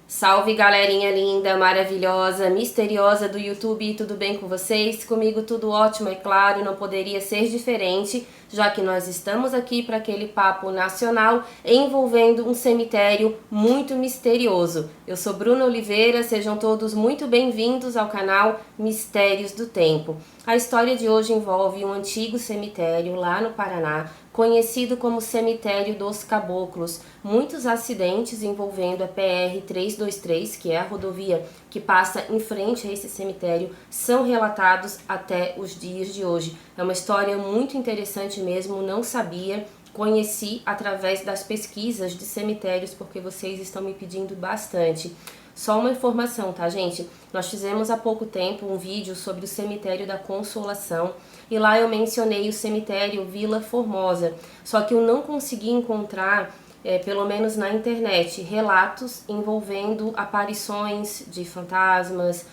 Salve galerinha linda, maravilhosa, misteriosa do YouTube, tudo bem com vocês? Comigo tudo ótimo, é claro, não poderia ser diferente, já que nós estamos aqui para aquele papo nacional envolvendo um cemitério muito misterioso. Eu sou Bruna Oliveira, sejam todos muito bem-vindos ao canal Mistérios do Tempo. A história de hoje envolve um antigo cemitério lá no Paraná, conhecido como Cemitério dos Caboclos. Muitos acidentes envolvendo a PR-323, que é a rodovia que passa em frente a esse cemitério, são relatados até os dias de hoje. É uma história muito interessante mesmo, não sabia, conheci através das pesquisas de cemitérios, porque vocês estão me pedindo bastante. Só uma informação, tá, gente? Nós fizemos há pouco tempo um vídeo sobre o cemitério da Consolação e lá eu mencionei o cemitério Vila Formosa, só que eu não consegui encontrar, pelo menos na internet, relatos envolvendo aparições de fantasmas,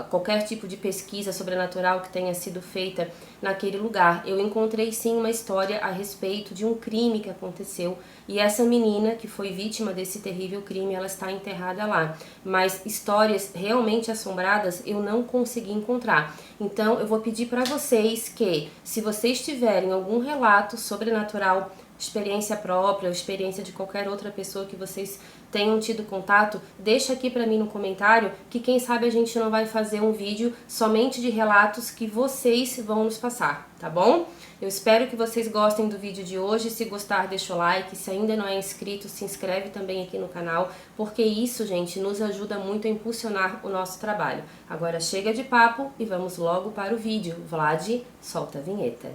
qualquer tipo de pesquisa sobrenatural que tenha sido feita naquele lugar. Eu encontrei sim uma história a respeito de um crime que aconteceu e essa menina que foi vítima desse terrível crime, ela está enterrada lá. Mas histórias realmente assombradas eu não consegui encontrar. Então eu vou pedir para vocês que, se vocês tiverem algum relato sobrenatural, experiência própria ou experiência de qualquer outra pessoa que vocês tenham tido contato, deixa aqui pra mim no comentário que quem sabe a gente não vai fazer um vídeo somente de relatos que vocês vão nos passar, tá bom? Eu espero que vocês gostem do vídeo de hoje. Se gostar, deixa o like. Se ainda não é inscrito, se inscreve também aqui no canal, porque isso, gente, nos ajuda muito a impulsionar o nosso trabalho. Agora chega de papo e vamos logo para o vídeo. Vlad, solta a vinheta.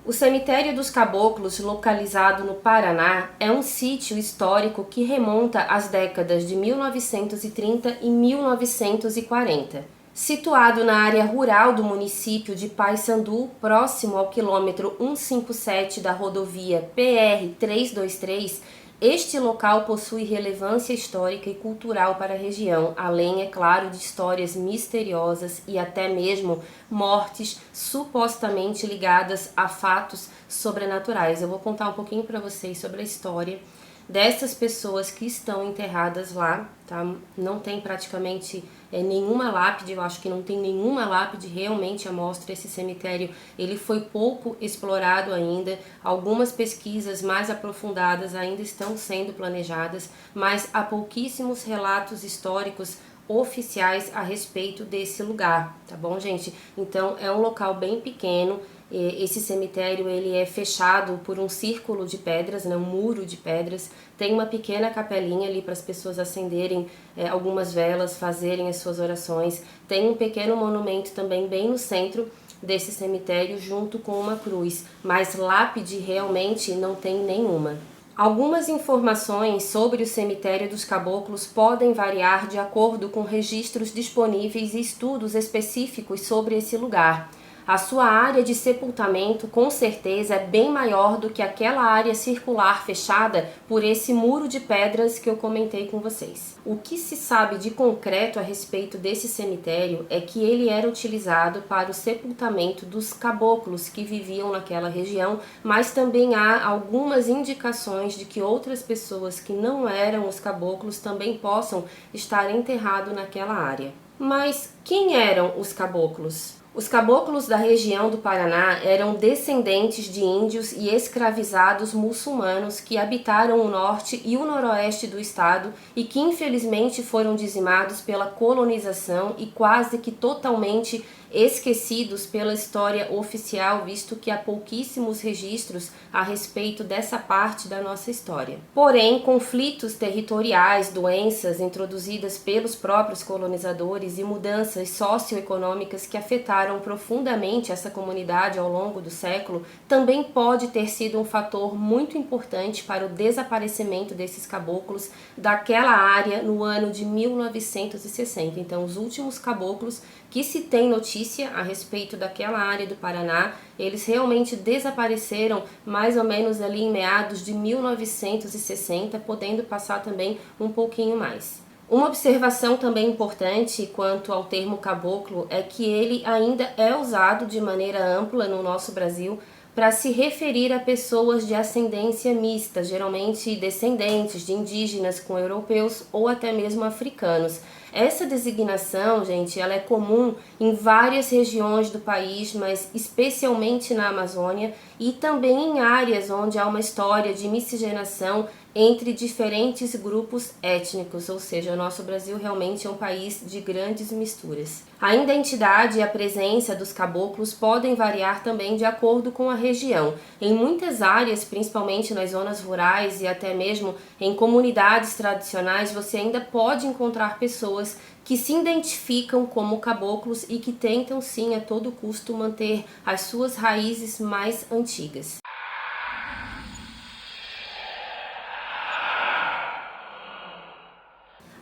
O Cemitério dos Caboclos, localizado no Paraná, é um sítio histórico que remonta às décadas de 1930 e 1940. Situado na área rural do município de Paissandu, próximo ao quilômetro 157 da rodovia PR-323, este local possui relevância histórica e cultural para a região, além, é claro, de histórias misteriosas e até mesmo mortes supostamente ligadas a fatos sobrenaturais. Eu vou contar um pouquinho para vocês sobre a história dessas pessoas que estão enterradas lá, tá? Não tem praticamente nenhuma lápide, eu acho que não tem nenhuma lápide realmente à mostra. Esse cemitério, ele foi pouco explorado ainda, algumas pesquisas mais aprofundadas ainda estão sendo planejadas, mas há pouquíssimos relatos históricos oficiais a respeito desse lugar, tá bom, gente? Então é um local bem pequeno. Esse cemitério ele é fechado por um círculo de pedras, né, um muro de pedras. Tem uma pequena capelinha ali para as pessoas acenderem algumas velas, fazerem as suas orações. Tem um pequeno monumento também bem no centro desse cemitério, junto com uma cruz, mas lápide realmente não tem nenhuma. Algumas informações sobre o Cemitério dos Caboclos podem variar de acordo com registros disponíveis e estudos específicos sobre esse lugar. A sua área de sepultamento com certeza é bem maior do que aquela área circular fechada por esse muro de pedras que eu comentei com vocês. O que se sabe de concreto a respeito desse cemitério é que ele era utilizado para o sepultamento dos caboclos que viviam naquela região, mas também há algumas indicações de que outras pessoas que não eram os caboclos também possam estar enterrados naquela área. Mas quem eram os caboclos? Os caboclos da região do Paraná eram descendentes de índios e escravizados muçulmanos que habitaram o norte e o noroeste do estado e que infelizmente foram dizimados pela colonização e quase que totalmente esquecidos pela história oficial, visto que há pouquíssimos registros a respeito dessa parte da nossa história. Porém, conflitos territoriais, doenças introduzidas pelos próprios colonizadores e mudanças socioeconômicas que afetaram profundamente essa comunidade ao longo do século também pode ter sido um fator muito importante para o desaparecimento desses caboclos daquela área no ano de 1960. Então, os últimos caboclos que se tem notícia a respeito daquela área do Paraná. Eles realmente desapareceram mais ou menos ali em meados de 1960, podendo passar também um pouquinho mais. Uma observação também importante quanto ao termo caboclo é que ele ainda é usado de maneira ampla no nosso Brasil para se referir a pessoas de ascendência mista, geralmente descendentes de indígenas com europeus ou até mesmo africanos. Essa designação, gente, ela é comum em várias regiões do país, mas especialmente na Amazônia e também em áreas onde há uma história de miscigenação entre diferentes grupos étnicos, ou seja, o nosso Brasil realmente é um país de grandes misturas. A identidade e a presença dos caboclos podem variar também de acordo com a região. Em muitas áreas, principalmente nas zonas rurais e até mesmo em comunidades tradicionais, você ainda pode encontrar pessoas que se identificam como caboclos e que tentam sim a todo custo manter as suas raízes mais antigas.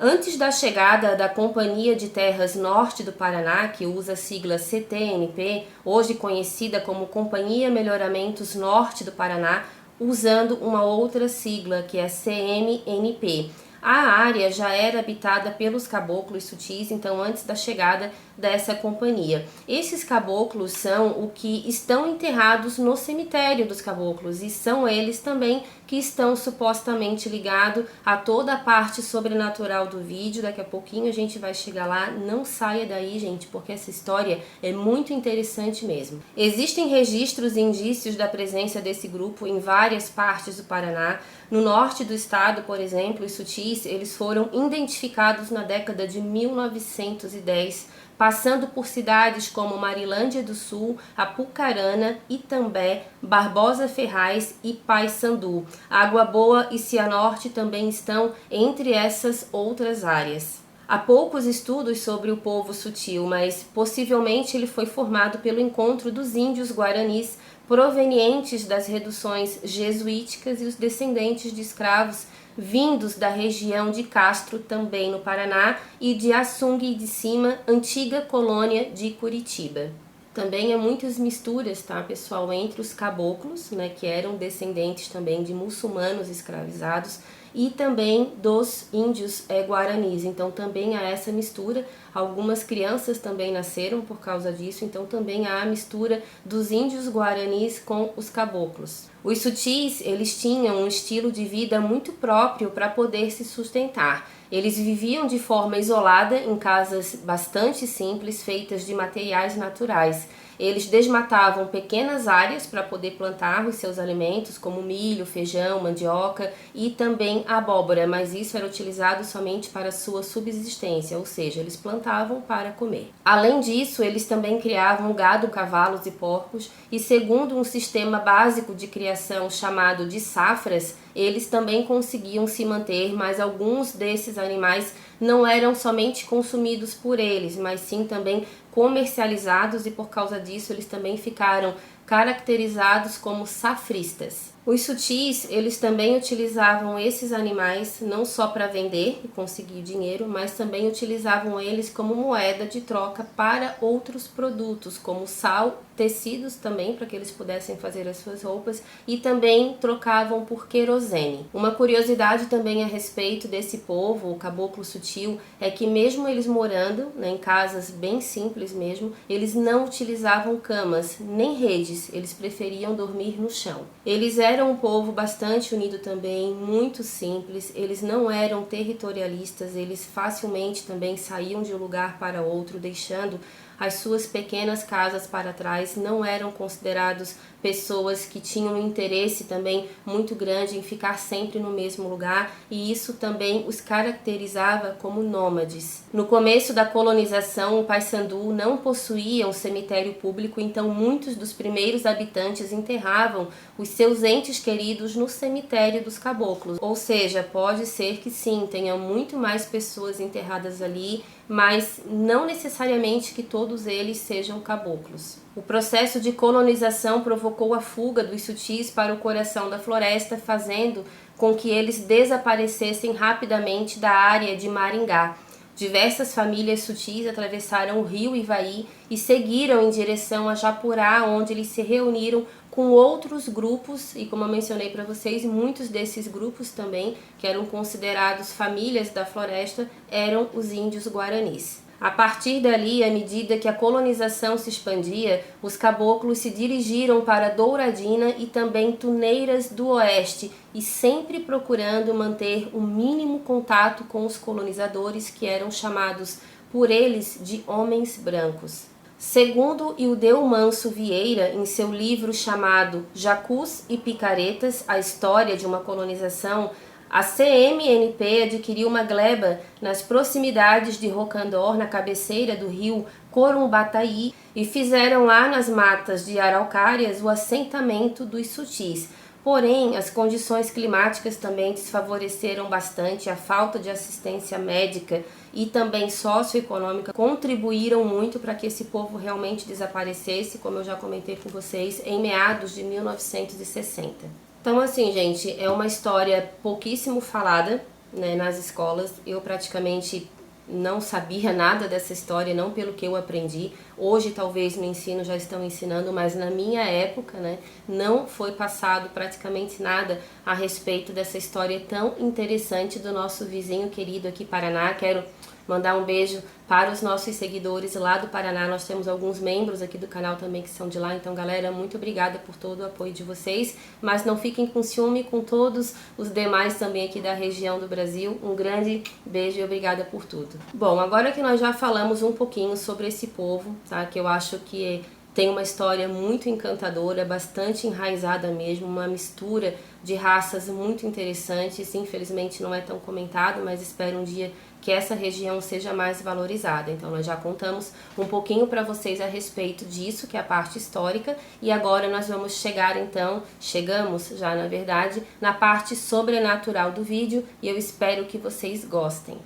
Antes da chegada da Companhia de Terras Norte do Paraná, que usa a sigla CTNP, hoje conhecida como Companhia Melhoramentos Norte do Paraná, usando uma outra sigla que é CMNP. A área já era habitada pelos caboclos sutis, então antes da chegada dessa companhia. Esses caboclos são o que estão enterrados no cemitério dos caboclos e são eles também que estão supostamente ligados a toda a parte sobrenatural do vídeo. Daqui a pouquinho a gente vai chegar lá, não saia daí, gente, porque essa história é muito interessante mesmo. Existem registros e indícios da presença desse grupo em várias partes do Paraná. No norte do estado, por exemplo, os sutis, eles foram identificados na década de 1910, passando por cidades como Marilândia do Sul, Apucarana, Itambé, Barbosa Ferraz e Paysandu. Água Boa e Cianorte também estão entre essas outras áreas. Há poucos estudos sobre o povo sutil, mas possivelmente ele foi formado pelo encontro dos índios guaranis provenientes das reduções jesuíticas e os descendentes de escravos vindos da região de Castro, também no Paraná, e de Assungue de Cima, antiga colônia de Curitiba. Também há muitas misturas, tá, pessoal, entre os caboclos, né, que eram descendentes também de muçulmanos escravizados, e também dos índios guaranis. Então também há essa mistura. Algumas crianças também nasceram por causa disso, então também há a mistura dos índios guaranis com os caboclos. Os sutis, eles tinham um estilo de vida muito próprio para poder se sustentar. Eles viviam de forma isolada em casas bastante simples, feitas de materiais naturais. Eles desmatavam pequenas áreas para poder plantar os seus alimentos, como milho, feijão, mandioca e também abóbora, mas isso era utilizado somente para sua subsistência, ou seja, eles plantavam para comer. Além disso, eles também criavam gado, cavalos e porcos, e segundo um sistema básico de criação chamado de safras, eles também conseguiam se manter, mas alguns desses animais não eram somente consumidos por eles, mas sim também comercializados, e por causa disso eles também ficaram caracterizados como safristas. Os sutis, eles também utilizavam esses animais não só para vender e conseguir dinheiro, mas também utilizavam eles como moeda de troca para outros produtos, como sal, tecidos também, para que eles pudessem fazer as suas roupas, e também trocavam por querosene. Uma curiosidade também a respeito desse povo, o caboclo sutil, é que mesmo eles morando, né, em casas bem simples mesmo, eles não utilizavam camas nem redes, eles preferiam dormir no chão. Eles eram um povo bastante unido também, muito simples, eles não eram territorialistas, eles facilmente também saíam de um lugar para outro, deixando as suas pequenas casas para trás, não eram considerados pessoas que tinham um interesse também muito grande em ficar sempre no mesmo lugar, e isso também os caracterizava como nômades. No começo da colonização, o Paysandu não possuía um cemitério público, então muitos dos primeiros habitantes enterravam os seus entes queridos no cemitério dos caboclos, ou seja, pode ser que sim, tenha muito mais pessoas enterradas ali, mas não necessariamente que todos eles sejam caboclos. O processo de colonização provocou a fuga dos sutis para o coração da floresta, fazendo com que eles desaparecessem rapidamente da área de Maringá. Diversas famílias sutis atravessaram o rio Ivaí e seguiram em direção a Japurá, onde eles se reuniram com outros grupos, e como eu mencionei para vocês, muitos desses grupos também, que eram considerados famílias da floresta, eram os índios guaranis. A partir dali, à medida que a colonização se expandia, os caboclos se dirigiram para Douradina e também Tuneiras do Oeste, e sempre procurando manter o mínimo contato com os colonizadores, que eram chamados por eles de homens brancos. Segundo Ildeu Manso Vieira, em seu livro chamado Jacus e Picaretas, a história de uma colonização, a CMNP adquiriu uma gleba nas proximidades de Rocandor, na cabeceira do rio Corumbataí, e fizeram lá nas matas de araucárias o assentamento dos sutis. Porém, as condições climáticas também desfavoreceram bastante, a falta de assistência médica e também socioeconômica contribuíram muito para que esse povo realmente desaparecesse, como eu já comentei com vocês, em meados de 1960. Então, assim, gente, é uma história pouquíssimo falada, né, nas escolas. Eu praticamente não sabia nada dessa história, não pelo que eu aprendi. Hoje, talvez, no ensino já estão ensinando, mas na minha época, né, não foi passado praticamente nada a respeito dessa história tão interessante do nosso vizinho querido aqui, Paraná. Quero mandar um beijo para os nossos seguidores lá do Paraná. Nós temos alguns membros aqui do canal também que são de lá, então galera, muito obrigada por todo o apoio de vocês, mas não fiquem com ciúme com todos os demais também aqui da região do Brasil. Um grande beijo e obrigada por tudo. Bom, agora que nós já falamos um pouquinho sobre esse povo, tá, que eu acho que tem uma história muito encantadora, bastante enraizada mesmo, uma mistura de raças muito interessantes. Infelizmente não é tão comentado, mas espero um dia que essa região seja mais valorizada. Então nós já contamos um pouquinho para vocês a respeito disso, que é a parte histórica, e agora nós vamos chegamos já na verdade, na parte sobrenatural do vídeo, e eu espero que vocês gostem.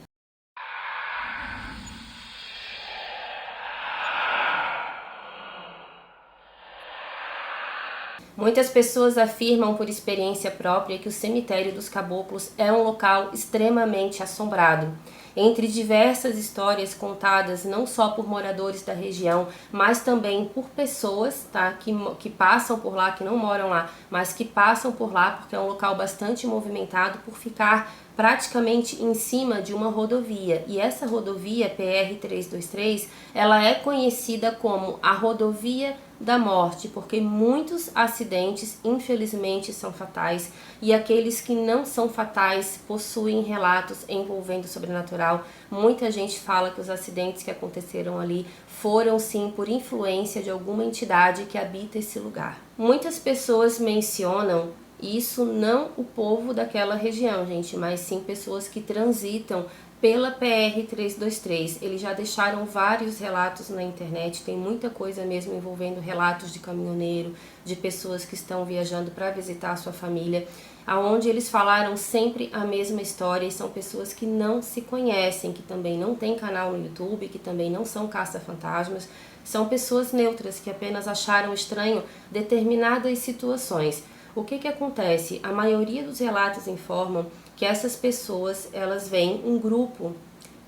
Muitas pessoas afirmam por experiência própria que o cemitério dos caboclos é um local extremamente assombrado. Entre diversas histórias contadas não só por moradores da região, mas também por pessoas, tá, que passam por lá, que não moram lá, mas que passam por lá, porque é um local bastante movimentado por ficar praticamente em cima de uma rodovia. E essa rodovia, PR-323, ela é conhecida como a Rodovia da Morte, porque muitos acidentes, infelizmente, são fatais, e aqueles que não são fatais possuem relatos envolvendo o sobrenatural. Muita gente fala que os acidentes que aconteceram ali foram sim por influência de alguma entidade que habita esse lugar. Muitas pessoas mencionam isso, não o povo daquela região, gente, mas sim pessoas que transitam pela PR-323. Eles já deixaram vários relatos na internet, tem muita coisa mesmo envolvendo relatos de caminhoneiro, de pessoas que estão viajando para visitar a sua família, aonde eles falaram sempre a mesma história, e são pessoas que não se conhecem, que também não têm canal no YouTube, que também não são caça-fantasmas, são pessoas neutras que apenas acharam estranho determinadas situações. O que acontece? A maioria dos relatos informam que essas pessoas, elas veem um grupo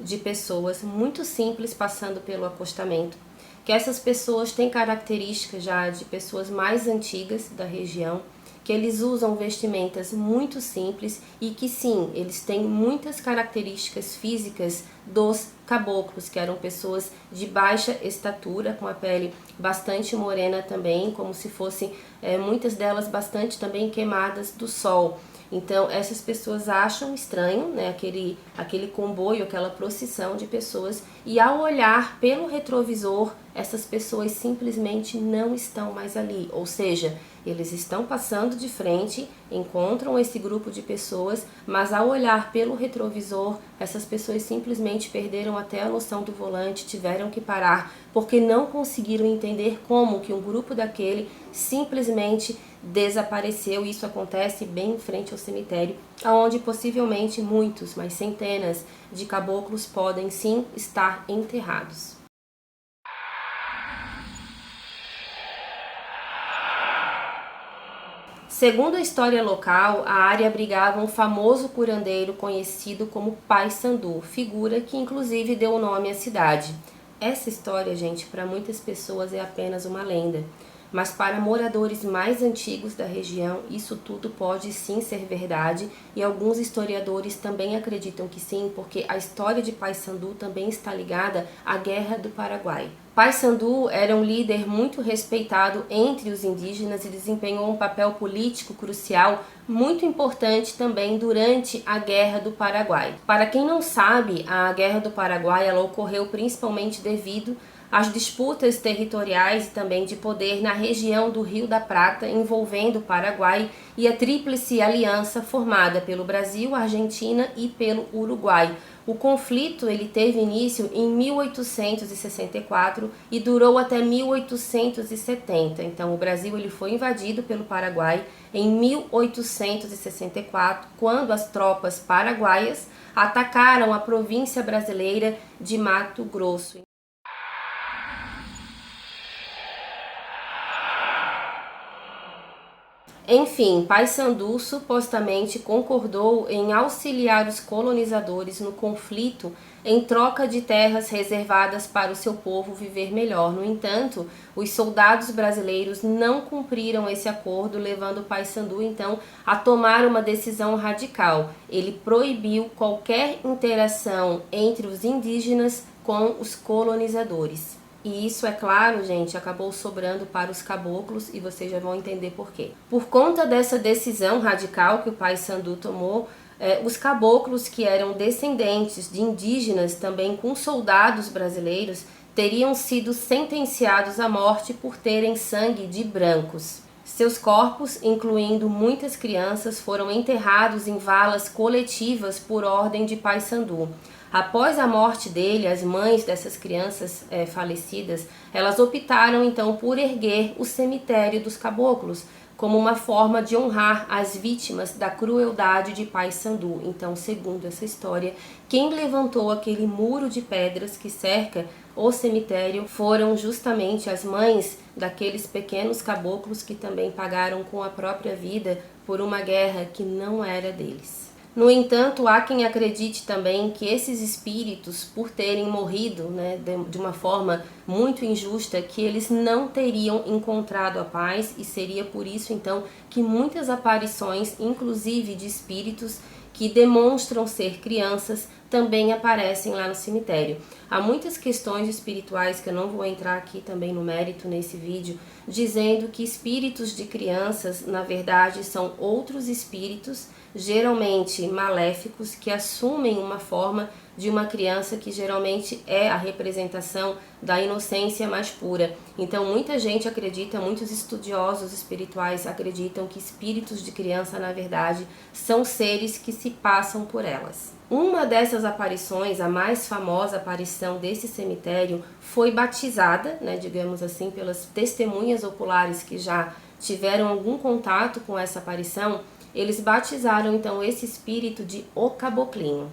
de pessoas muito simples passando pelo acostamento, que essas pessoas têm características já de pessoas mais antigas da região, que eles usam vestimentas muito simples e que sim, eles têm muitas características físicas dos caboclos, que eram pessoas de baixa estatura, com a pele bastante morena também, como se fossem muitas delas bastante também queimadas do sol. Então essas pessoas acham estranho, né, aquele comboio, aquela procissão de pessoas, e ao olhar pelo retrovisor, essas pessoas simplesmente não estão mais ali, ou seja, eles estão passando de frente, encontram esse grupo de pessoas, mas ao olhar pelo retrovisor, essas pessoas simplesmente perderam até a noção do volante, tiveram que parar, porque não conseguiram entender como que um grupo daquele simplesmente desapareceu. Isso acontece bem em frente ao cemitério, onde possivelmente muitos, mas centenas de caboclos podem sim estar enterrados. Segundo a história local, a área abrigava um famoso curandeiro conhecido como Pai Sandu, figura que inclusive deu o nome à cidade. Essa história, gente, para muitas pessoas é apenas uma lenda, mas para moradores mais antigos da região, isso tudo pode sim ser verdade, e alguns historiadores também acreditam que sim, porque a história de Pai Sandu também está ligada à Guerra do Paraguai. Pai Sandu era um líder muito respeitado entre os indígenas e desempenhou um papel político crucial muito importante também durante a Guerra do Paraguai. Para quem não sabe, a Guerra do Paraguai ela ocorreu principalmente devido às disputas territoriais e também de poder na região do Rio da Prata, envolvendo o Paraguai e a Tríplice Aliança formada pelo Brasil, Argentina e pelo Uruguai. O conflito ele teve início em 1864 e durou até 1870. Então, o Brasil ele foi invadido pelo Paraguai em 1864, quando as tropas paraguaias atacaram a província brasileira de Mato Grosso. Enfim, Pai Sandu supostamente concordou em auxiliar os colonizadores no conflito em troca de terras reservadas para o seu povo viver melhor. No entanto, os soldados brasileiros não cumpriram esse acordo, levando Pai Sandu então a tomar uma decisão radical. Ele proibiu qualquer interação entre os indígenas com os colonizadores. E isso, é claro, gente, acabou sobrando para os caboclos e vocês já vão entender por quê. Por conta dessa decisão radical que o Pai Sandu tomou, os caboclos que eram descendentes de indígenas, também com soldados brasileiros, teriam sido sentenciados à morte por terem sangue de brancos. Seus corpos, incluindo muitas crianças, foram enterrados em valas coletivas por ordem de Pai Sandu. Após a morte dele, as mães dessas crianças falecidas, elas optaram então por erguer o cemitério dos caboclos, como uma forma de honrar as vítimas da crueldade de Pai Sandu. Então, segundo essa história, quem levantou aquele muro de pedras que cerca o cemitério foram justamente as mães daqueles pequenos caboclos que também pagaram com a própria vida por uma guerra que não era deles. No entanto, há quem acredite também que esses espíritos, por terem morrido de uma forma muito injusta, que eles não teriam encontrado a paz, e seria por isso então que muitas aparições, inclusive de espíritos que demonstram ser crianças, também aparecem lá no cemitério. Há muitas questões espirituais que eu não vou entrar aqui também no mérito nesse vídeo, dizendo que espíritos de crianças, na verdade, são outros espíritos, geralmente maléficos, que assumem uma forma de uma criança, que geralmente é a representação da inocência mais pura. Então muita gente acredita, muitos estudiosos espirituais acreditam que espíritos de criança, na verdade, são seres que se passam por elas. Uma dessas aparições, a mais famosa aparição desse cemitério, foi batizada, digamos assim, pelas testemunhas oculares que já tiveram algum contato com essa aparição. Eles batizaram então esse espírito de O Caboclinho.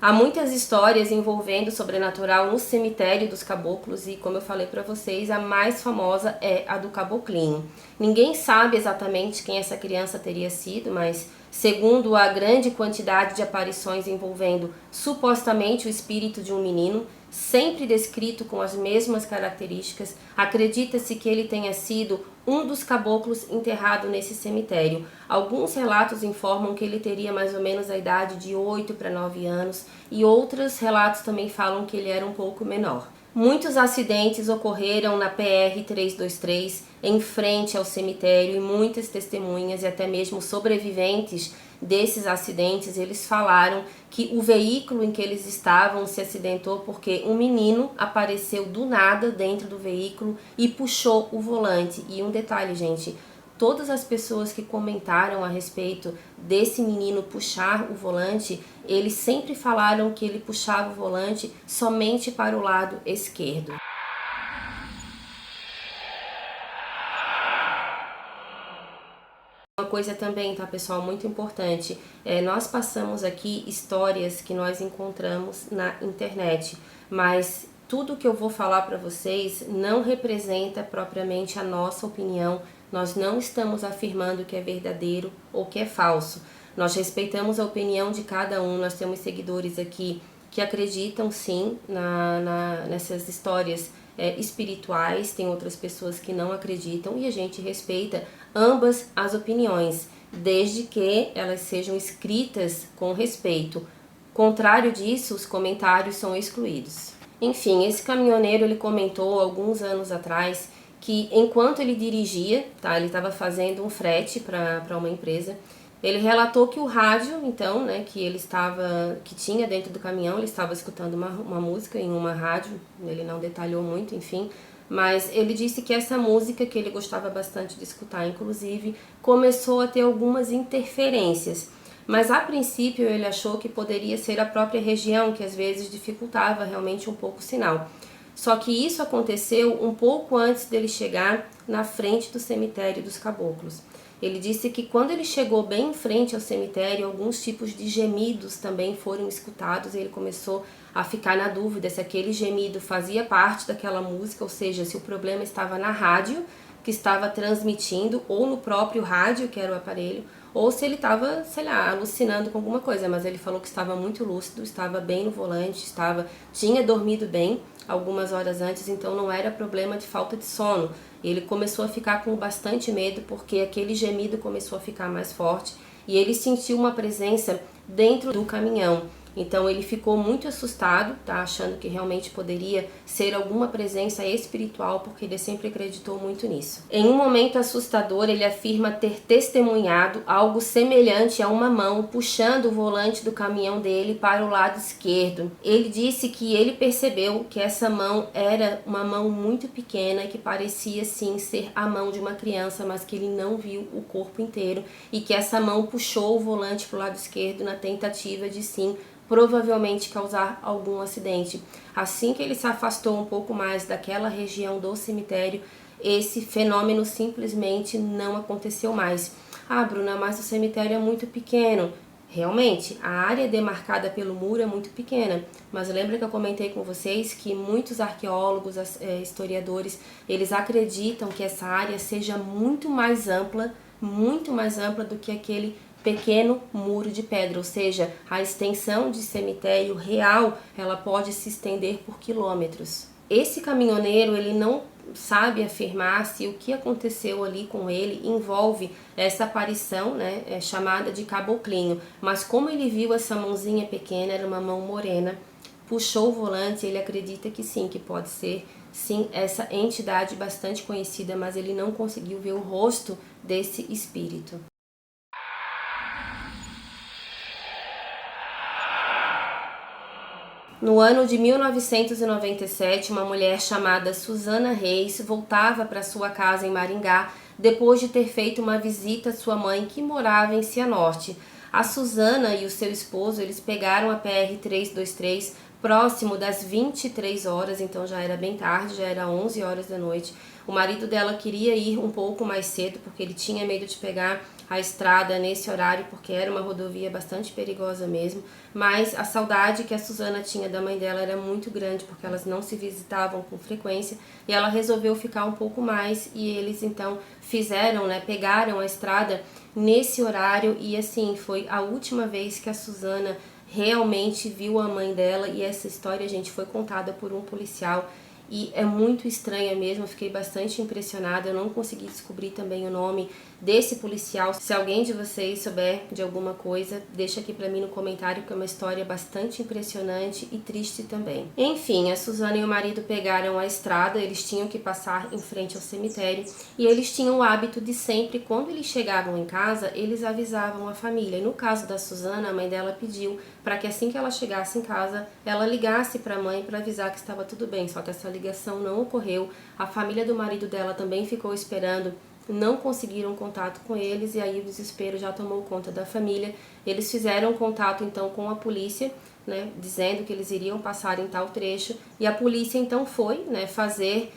Há muitas histórias envolvendo o sobrenatural no cemitério dos caboclos e, como eu falei para vocês, a mais famosa é a do Caboclinho. Ninguém sabe exatamente quem essa criança teria sido, mas segundo a grande quantidade de aparições envolvendo supostamente o espírito de um menino, sempre descrito com as mesmas características, acredita-se que ele tenha sido um dos caboclos enterrado nesse cemitério. Alguns relatos informam que ele teria mais ou menos a idade de 8 para 9 anos e outros relatos também falam que ele era um pouco menor. Muitos acidentes ocorreram na PR-323 em frente ao cemitério e muitas testemunhas e até mesmo sobreviventes desses acidentes, eles falaram que o veículo em que eles estavam se acidentou porque um menino apareceu do nada dentro do veículo e puxou o volante. E um detalhe, gente, todas as pessoas que comentaram a respeito desse menino puxar o volante, eles sempre falaram que ele puxava o volante somente para o lado esquerdo. Uma coisa também, tá, pessoal, muito importante, nós passamos aqui histórias que nós encontramos na internet, mas tudo que eu vou falar para vocês não representa propriamente a nossa opinião. Nós não estamos afirmando que é verdadeiro ou que é falso. Nós respeitamos a opinião de cada um. Nós temos seguidores aqui que acreditam sim nessas histórias espirituais, tem outras pessoas que não acreditam e a gente respeita ambas as opiniões, desde que elas sejam escritas com respeito. Contrário disso, os comentários são excluídos. Enfim, esse caminhoneiro ele comentou alguns anos atrás que enquanto ele dirigia, ele estava fazendo um frete para uma empresa, ele relatou que o rádio, então, que tinha dentro do caminhão, ele estava escutando uma música em uma rádio, ele não detalhou muito, enfim, mas ele disse que essa música, que ele gostava bastante de escutar, inclusive, começou a ter algumas interferências. Mas a princípio ele achou que poderia ser a própria região, que às vezes dificultava realmente um pouco o sinal. Só que isso aconteceu um pouco antes dele chegar na frente do cemitério dos caboclos. Ele disse que quando ele chegou bem em frente ao cemitério, alguns tipos de gemidos também foram escutados e ele começou a ficar na dúvida se aquele gemido fazia parte daquela música, ou seja, se o problema estava na rádio que estava transmitindo ou no próprio rádio, que era o aparelho, ou se ele estava, sei lá, alucinando com alguma coisa, mas ele falou que estava muito lúcido, estava bem no volante, tinha dormido bem algumas horas antes, então não era problema de falta de sono. Ele começou a ficar com bastante medo porque aquele gemido começou a ficar mais forte e ele sentiu uma presença dentro do caminhão. Então ele ficou muito assustado, achando que realmente poderia ser alguma presença espiritual, porque ele sempre acreditou muito nisso. Em um momento assustador, ele afirma ter testemunhado algo semelhante a uma mão puxando o volante do caminhão dele para o lado esquerdo. Ele disse que ele percebeu que essa mão era uma mão muito pequena, que parecia sim ser a mão de uma criança, mas que ele não viu o corpo inteiro e que essa mão puxou o volante para o lado esquerdo na tentativa de sim provavelmente causar algum acidente. Assim que ele se afastou um pouco mais daquela região do cemitério, esse fenômeno simplesmente não aconteceu mais. Ah, Bruna, mas o cemitério é muito pequeno. Realmente, a área demarcada pelo muro é muito pequena, mas lembra que eu comentei com vocês que muitos arqueólogos, historiadores, eles acreditam que essa área seja muito mais ampla do que aquele pequeno muro de pedra, ou seja, a extensão de cemitério real, ela pode se estender por quilômetros. Esse caminhoneiro, ele não sabe afirmar se o que aconteceu ali com ele envolve essa aparição, chamada de caboclinho, mas como ele viu essa mãozinha pequena, era uma mão morena, puxou o volante, ele acredita que sim, que pode ser sim essa entidade bastante conhecida, mas ele não conseguiu ver o rosto desse espírito. No ano de 1997, uma mulher chamada Suzana Reis voltava para sua casa em Maringá depois de ter feito uma visita à sua mãe que morava em Cianorte. A Suzana e o seu esposo, eles pegaram a PR-323 próximo das 23 horas, então já era bem tarde, já era 11 horas da noite. O marido dela queria ir um pouco mais cedo porque ele tinha medo de pegar a estrada nesse horário, porque era uma rodovia bastante perigosa mesmo, mas a saudade que a Suzana tinha da mãe dela era muito grande, porque elas não se visitavam com frequência, e ela resolveu ficar um pouco mais, e eles então pegaram a estrada nesse horário, e assim, foi a última vez que a Suzana realmente viu a mãe dela, e essa história, gente, foi contada por um policial, e é muito estranha mesmo, eu fiquei bastante impressionada, eu não consegui descobrir também o nome desse policial. Se alguém de vocês souber de alguma coisa, deixa aqui pra mim no comentário, que é uma história bastante impressionante e triste também. Enfim, a Suzana e o marido pegaram a estrada, eles tinham que passar em frente ao cemitério, e eles tinham o hábito de sempre, quando eles chegavam em casa, eles avisavam a família. E no caso da Suzana, a mãe dela pediu para que assim que ela chegasse em casa, ela ligasse para a mãe para avisar que estava tudo bem, só que essa ligação não ocorreu. A família do marido dela também ficou esperando, não conseguiram contato com eles, e aí o desespero já tomou conta da família. Eles fizeram contato então com a polícia, dizendo que eles iriam passar em tal trecho, e a polícia então foi fazer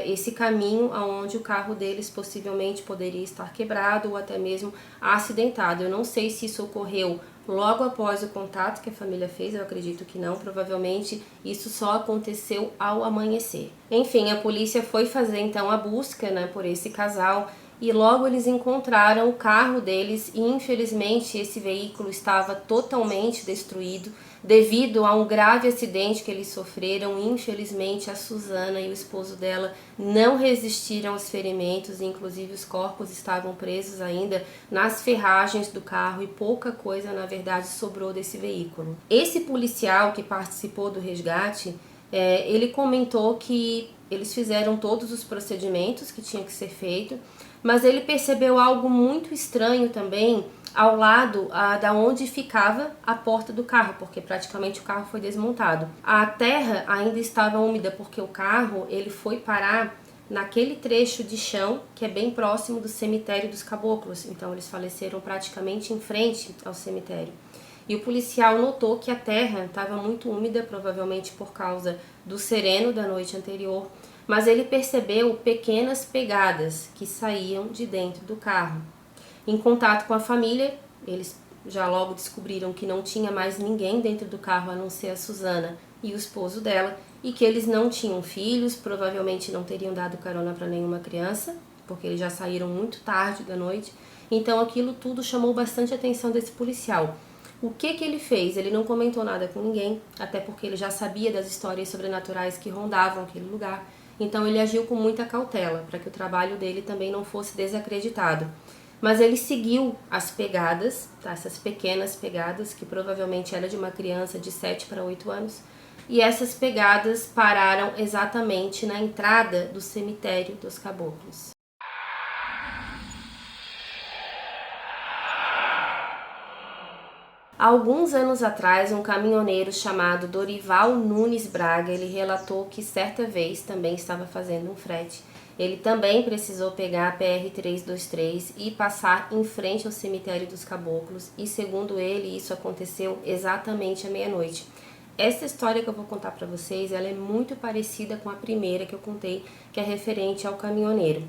esse caminho aonde o carro deles possivelmente poderia estar quebrado ou até mesmo acidentado. Eu não sei se isso ocorreu logo após o contato que a família fez. Eu acredito que não, provavelmente isso só aconteceu ao amanhecer. Enfim, a polícia foi fazer então a busca, né, por esse casal, e logo eles encontraram o carro deles e infelizmente esse veículo estava totalmente destruído devido a um grave acidente que eles sofreram. Infelizmente a Suzana e o esposo dela não resistiram aos ferimentos, e inclusive os corpos estavam presos ainda nas ferragens do carro e pouca coisa na verdade sobrou desse veículo. Esse policial que participou do resgate, ele comentou que eles fizeram todos os procedimentos que tinha que ser feito, mas ele percebeu algo muito estranho também ao lado da onde ficava a porta do carro, porque praticamente o carro foi desmontado. A terra ainda estava úmida porque o carro ele foi parar naquele trecho de chão que é bem próximo do cemitério dos Caboclos. Então eles faleceram praticamente em frente ao cemitério. E o policial notou que a terra estava muito úmida, provavelmente por causa do sereno da noite anterior, mas ele percebeu pequenas pegadas que saíam de dentro do carro. Em contato com a família, eles já logo descobriram que não tinha mais ninguém dentro do carro a não ser a Suzana e o esposo dela, e que eles não tinham filhos, provavelmente não teriam dado carona para nenhuma criança, porque eles já saíram muito tarde da noite. Então aquilo tudo chamou bastante a atenção desse policial. O que ele fez? Ele não comentou nada com ninguém, até porque ele já sabia das histórias sobrenaturais que rondavam aquele lugar. Então ele agiu com muita cautela, para que o trabalho dele também não fosse desacreditado. Mas ele seguiu as pegadas, tá? Essas pequenas pegadas, que provavelmente era de uma criança de 7 para 8 anos, e essas pegadas pararam exatamente na entrada do cemitério dos Caboclos. Há alguns anos atrás, um caminhoneiro chamado Dorival Nunes Braga, ele relatou que certa vez também estava fazendo um frete. Ele também precisou pegar a PR-323 e passar em frente ao cemitério dos Caboclos, e segundo ele, isso aconteceu exatamente à meia-noite. Essa história que eu vou contar para vocês, ela é muito parecida com a primeira que eu contei, que é referente ao caminhoneiro.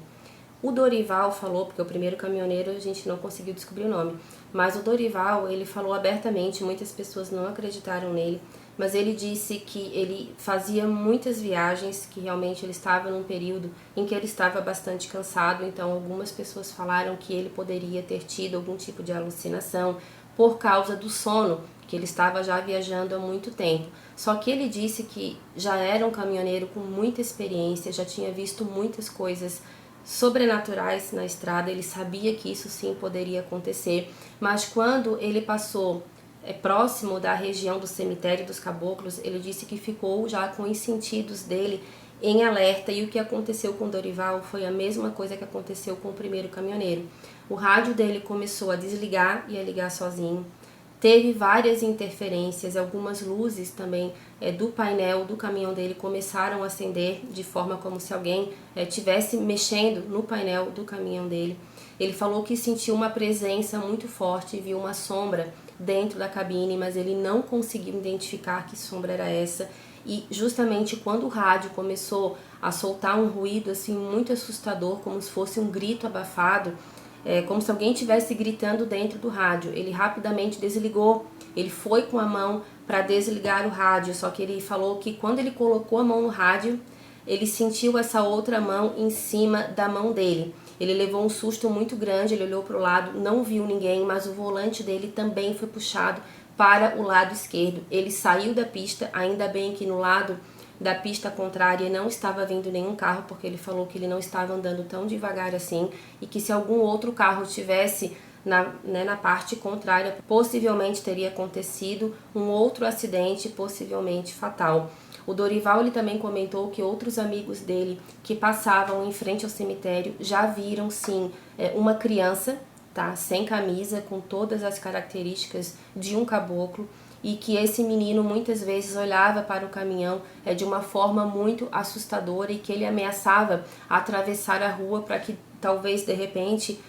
O Dorival falou, porque o primeiro caminhoneiro a gente não conseguiu descobrir o nome, mas o Dorival, ele falou abertamente, muitas pessoas não acreditaram nele, mas ele disse que ele fazia muitas viagens, que realmente ele estava num período em que ele estava bastante cansado, então algumas pessoas falaram que ele poderia ter tido algum tipo de alucinação por causa do sono, que ele estava já viajando há muito tempo. Só que ele disse que já era um caminhoneiro com muita experiência, já tinha visto muitas coisas sobrenaturais na estrada, ele sabia que isso sim poderia acontecer, mas quando ele passou próximo da região do cemitério dos Caboclos, ele disse que ficou já com os sentidos dele em alerta, e o que aconteceu com Dorival foi a mesma coisa que aconteceu com o primeiro caminhoneiro. O rádio dele começou a desligar e a ligar sozinho. Teve várias interferências, algumas luzes também do painel do caminhão dele começaram a acender de forma como se alguém estivesse mexendo no painel do caminhão dele. Ele falou que sentiu uma presença muito forte, viu uma sombra dentro da cabine, mas ele não conseguiu identificar que sombra era essa. E justamente quando o rádio começou a soltar um ruído assim muito assustador, como se fosse um grito abafado, como se alguém estivesse gritando dentro do rádio, ele rapidamente desligou. Ele foi com a mão para desligar o rádio, só que ele falou que quando ele colocou a mão no rádio, ele sentiu essa outra mão em cima da mão dele. Ele levou um susto muito grande, ele olhou para o lado, não viu ninguém, mas o volante dele também foi puxado para o lado esquerdo. Ele saiu da pista, ainda bem que no lado da pista contrária não estava vindo nenhum carro, porque ele falou que ele não estava andando tão devagar assim, e que se algum outro carro tivesse na parte contrária, possivelmente teria acontecido um outro acidente, possivelmente fatal. O Dorival ele também comentou que outros amigos dele que passavam em frente ao cemitério já viram sim uma criança, tá, sem camisa, com todas as características de um caboclo, e que esse menino muitas vezes olhava para o caminhão de uma forma muito assustadora, e que ele ameaçava atravessar a rua para que talvez de repente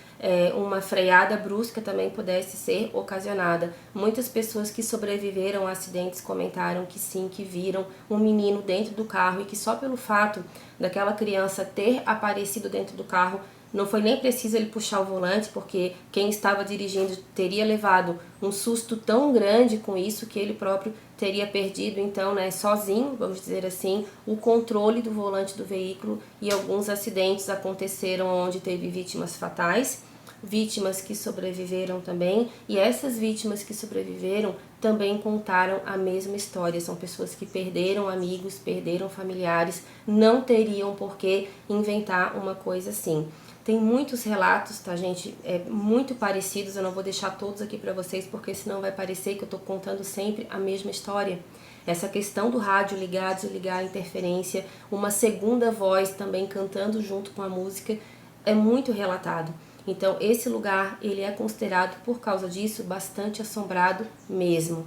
uma freada brusca também pudesse ser ocasionada. Muitas pessoas que sobreviveram a acidentes comentaram que sim, que viram um menino dentro do carro, e que só pelo fato daquela criança ter aparecido dentro do carro Não foi nem preciso ele puxar o volante, porque quem estava dirigindo teria levado um susto tão grande com isso que ele próprio teria perdido, então, né, sozinho, vamos dizer assim, o controle do volante do veículo, e alguns acidentes aconteceram onde teve vítimas fatais, vítimas que sobreviveram também, e essas vítimas que sobreviveram também contaram a mesma história. São pessoas que perderam amigos, perderam familiares, não teriam por que inventar uma coisa assim. Tem muitos relatos, tá, gente, muito parecidos. Eu não vou deixar todos aqui pra vocês, porque senão vai parecer que eu tô contando sempre a mesma história. Essa questão do rádio ligar, desligar, a interferência, uma segunda voz também cantando junto com a música, é muito relatado. Então, esse lugar, ele é considerado, por causa disso, bastante assombrado mesmo.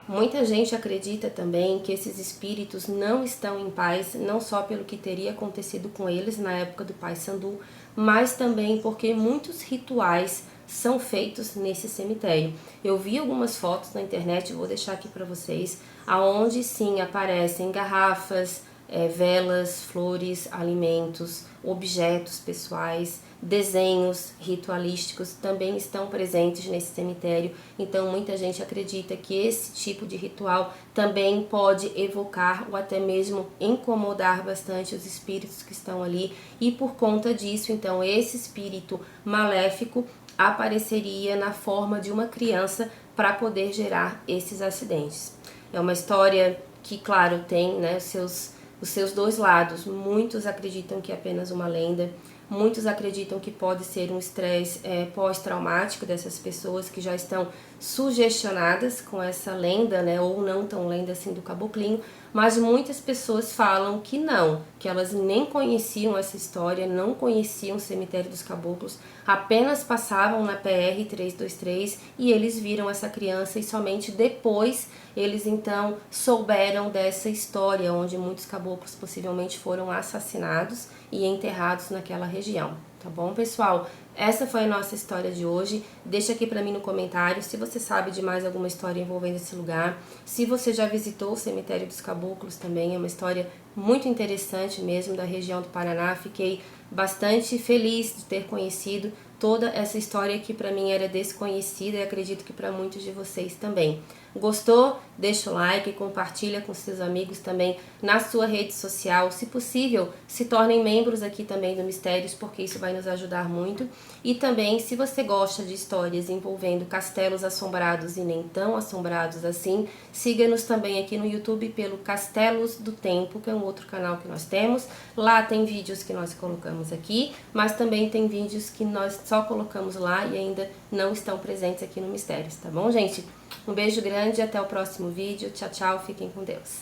Muita gente acredita também que esses espíritos não estão em paz, não só pelo que teria acontecido com eles na época do Pai Sandu, mas também porque muitos rituais são feitos nesse cemitério. Eu vi algumas fotos na internet, vou deixar aqui para vocês, aonde sim aparecem garrafas, velas, flores, alimentos, objetos pessoais, desenhos ritualísticos também estão presentes nesse cemitério. Então muita gente acredita que esse tipo de ritual também pode evocar ou até mesmo incomodar bastante os espíritos que estão ali, e por conta disso, então, esse espírito maléfico apareceria na forma de uma criança para poder gerar esses acidentes. É uma história que, claro, tem, né, os seus dois lados. Muitos acreditam que é apenas uma lenda, muitos acreditam que pode ser um estresse pós-traumático dessas pessoas que já estão sugestionadas com essa lenda, né, ou não tão lenda assim do caboclinho, mas muitas pessoas falam que não, que elas nem conheciam essa história, não conheciam o cemitério dos caboclos, apenas passavam na PR 323 e eles viram essa criança, e somente depois eles então souberam dessa história, onde muitos caboclos possivelmente foram assassinados e enterrados naquela região. Tá bom, pessoal? Essa foi a nossa história de hoje. Deixa aqui pra mim no comentário se você sabe de mais alguma história envolvendo esse lugar. Se você já visitou o cemitério dos caboclos também, é uma história muito interessante mesmo, da região do Paraná. Fiquei bastante feliz de ter conhecido toda essa história que pra mim era desconhecida, e acredito que pra muitos de vocês também. Gostou? Deixa o like, compartilha com seus amigos também na sua rede social. Se possível, se tornem membros aqui também do Mistérios, porque isso vai nos ajudar muito. E também, se você gosta de histórias envolvendo castelos assombrados e nem tão assombrados assim, siga-nos também aqui no YouTube pelo Castelos do Tempo, que é um outro canal que nós temos. Lá tem vídeos que nós colocamos aqui, mas também tem vídeos que nós só colocamos lá e ainda não estão presentes aqui no Mistérios, tá bom, gente? Um beijo grande, até o próximo vídeo. Tchau, tchau, fiquem com Deus.